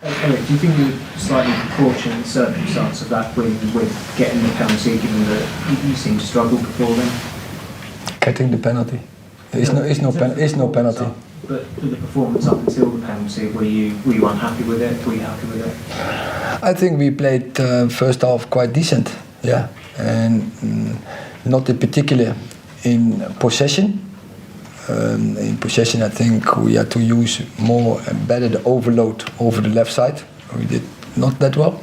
Erik, do you think you're slightly proportionate circumstance of that win with getting the penalty, given that you seem to struggle before then? Getting the penalty. It's no penalty. But the performance up until the penalty, were you unhappy with it? Were you happy with it? I think we played first half quite decent, yeah, and not in particular in possession. In possession, I think we had to use more and better the overload over the left side. We did not that well.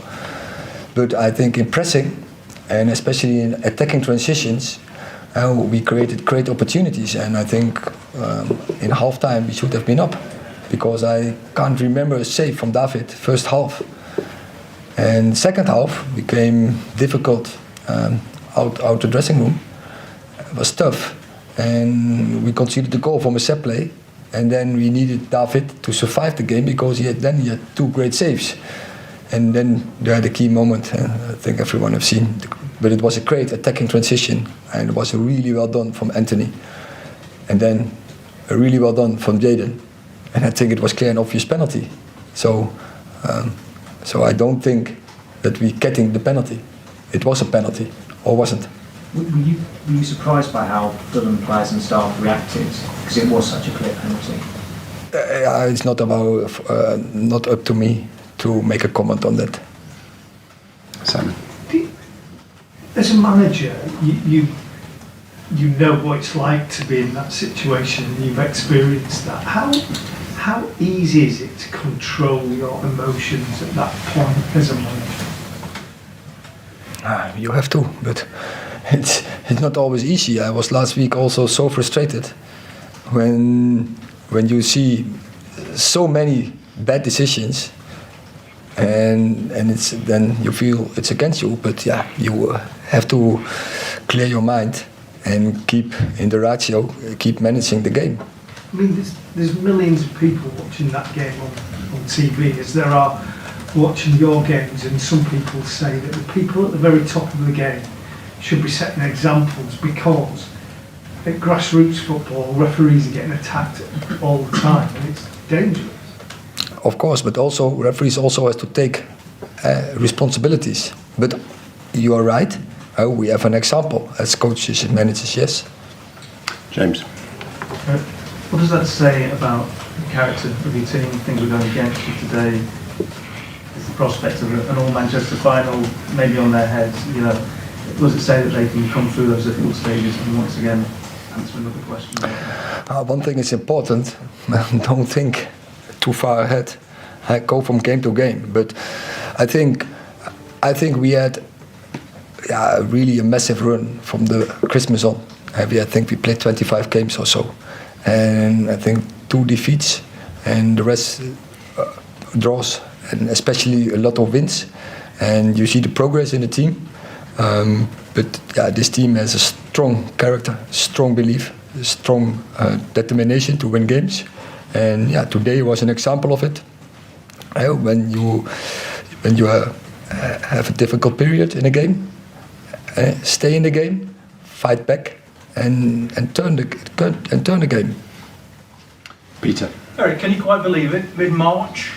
But I think in pressing, and especially in attacking transitions, we created great opportunities. And I think in half-time we should have been up. Because I can't remember a save from David first half. And second half became difficult out the dressing room. It was tough. And we conceded the goal from a set play, and then we needed David to survive the game because he had two great saves, and then they had a key moment. I think everyone have seen, but it was a great attacking transition, and it was really well done from Anthony, and then really well done from Jaden, and I think it was clear and obvious penalty. So I don't think that we getting the penalty. It was a penalty, or wasn't. Were you surprised by how Fulham players and staff reacted? Because it was such a clear penalty. It's not not up to me to make a comment on that. Simon, as a manager, you know what it's like to be in that situation, and you've experienced that. How easy is it to control your emotions at that point as a manager? You have to, but it's not always easy. I was last week also so frustrated when you see so many bad decisions, and then you feel it's against you. But yeah, you have to clear your mind and keep in the ratio, keep managing the game. I mean, there's millions of people watching that game on TV, as there are watching your games, and some people say that the people at the very top of the game should be setting examples, because at grassroots football, referees are getting attacked all the time, and it's dangerous. Of course, but also referees also has to take responsibilities. But you are right. We have an example as coaches and managers. Yes. James. What does that say about the character of your team? Things were going against you today. Is the prospect of an all-Manchester final maybe on their heads? You know, does it say that they can come through those difficult stages and once again answer another question? One thing is important. Don't think too far ahead. Go from game to game. But I think we had really a massive run from the Christmas on. I think we played 25 games or so. And I think 2 defeats and the rest draws, and especially a lot of wins. And you see the progress in the team. But this team has a strong character, strong belief, strong determination to win games. And today was an example of it. When you have a difficult period in a game, stay in the game, fight back, and turn the game. Peter. Erik, can you quite believe it? Mid-March,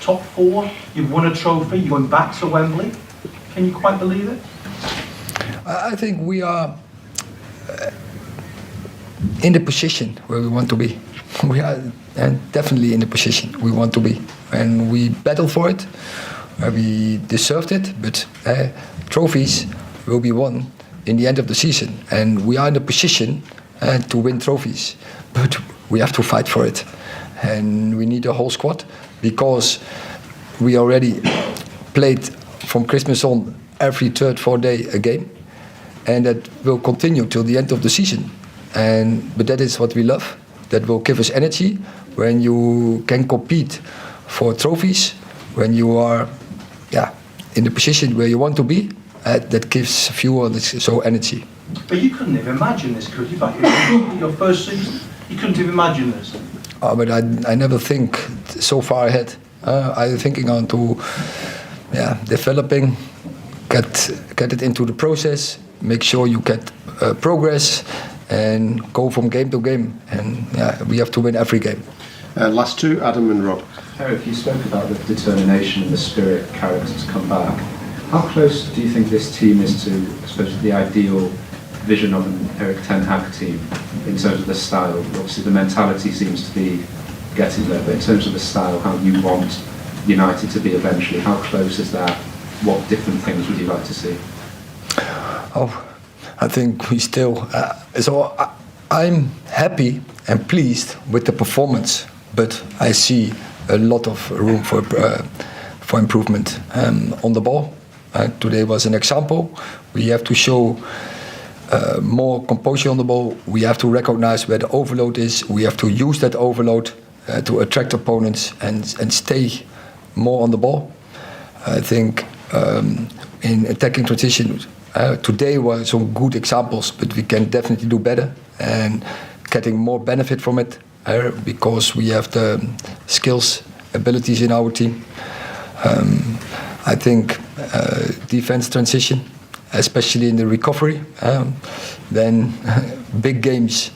top 4, you've won a trophy, you're going back to Wembley. Can you quite believe it? I think we are in the position where we want to be. We are definitely in the position we want to be, and we battle for it. We deserved it, but trophies will be won in the end of the season, and we are in the position to win trophies, but we have to fight for it, and we need a whole squad, because we already played from Christmas on every 3rd, 4th day a game, and that will continue till the end of the season. But that is what we love. That will give us energy when you can compete for trophies, when you are in the position where you want to be. That gives fuel and so energy. But you couldn't have imagined this, could you? Back in your first season, you couldn't have imagined this. But I never think so far ahead. I'm thinking on to developing, get it into the process, make sure you get progress, and go from game to game. And we have to win every game. Last 2, Adam and Rob. Erik, you spoke about the determination and the spirit character to come back. How close do you think this team is to, I suppose, the ideal vision of an Erik Ten Hag team in terms of the style? Obviously, the mentality seems to be getting there, but in terms of the style, how you want United to be eventually, how close is that? What different things would you like to see? Oh, I think we still. I'm happy and pleased with the performance, but I see a lot of room for improvement on the ball. Today was an example. We have to show more composure on the ball. We have to recognize where the overload is. We have to use that overload to attract opponents and stay more on the ball. I think in attacking transition, today were some good examples, but we can definitely do better and getting more benefit from it because we have the skills, abilities in our team. I think defense transition, especially in the recovery, then big games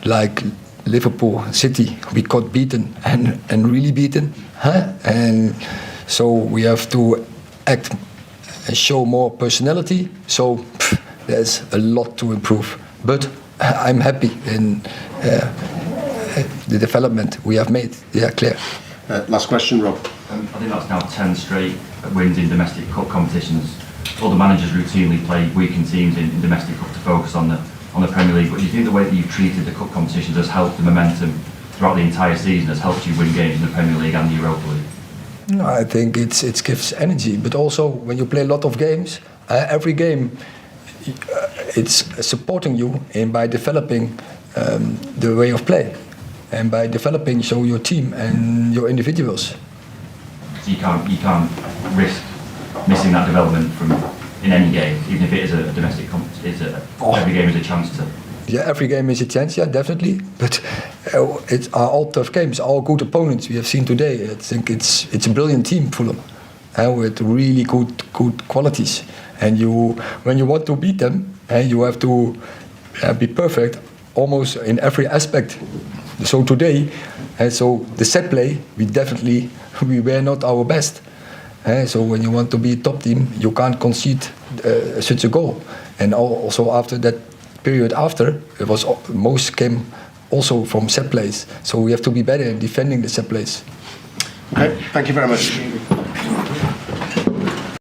like Liverpool, City, we got beaten and really beaten, and so we have to act and show more personality. So there's a lot to improve, but I'm happy in the development we have made. Yeah, clear. Last question, Rob. I think that's now 10 straight wins in domestic cup competitions. All the managers routinely play weakened teams in domestic cup to focus on the Premier League. But do you think the way that you've treated the cup competitions has helped the momentum throughout the entire season, has helped you win games in the Premier League and the Europa League? No, I think it gives energy, but also when you play a lot of games, every game it's supporting you by developing the way of play and by developing your team and your individuals. So you can't risk missing that development from in any game, even if it is a domestic competition. Every game is a chance to. Yeah, every game is a chance, yeah, definitely. But it's all tough games, all good opponents we have seen today. I think it's a brilliant team, Fulham, with really good qualities. And when you want to beat them, you have to be perfect almost in every aspect. So today, so the set play, we were not our best. So when you want to be a top team, you can't concede such a goal. And also after that period it was most came also from set plays. So we have to be better in defending the set plays. Okay, thank you very much.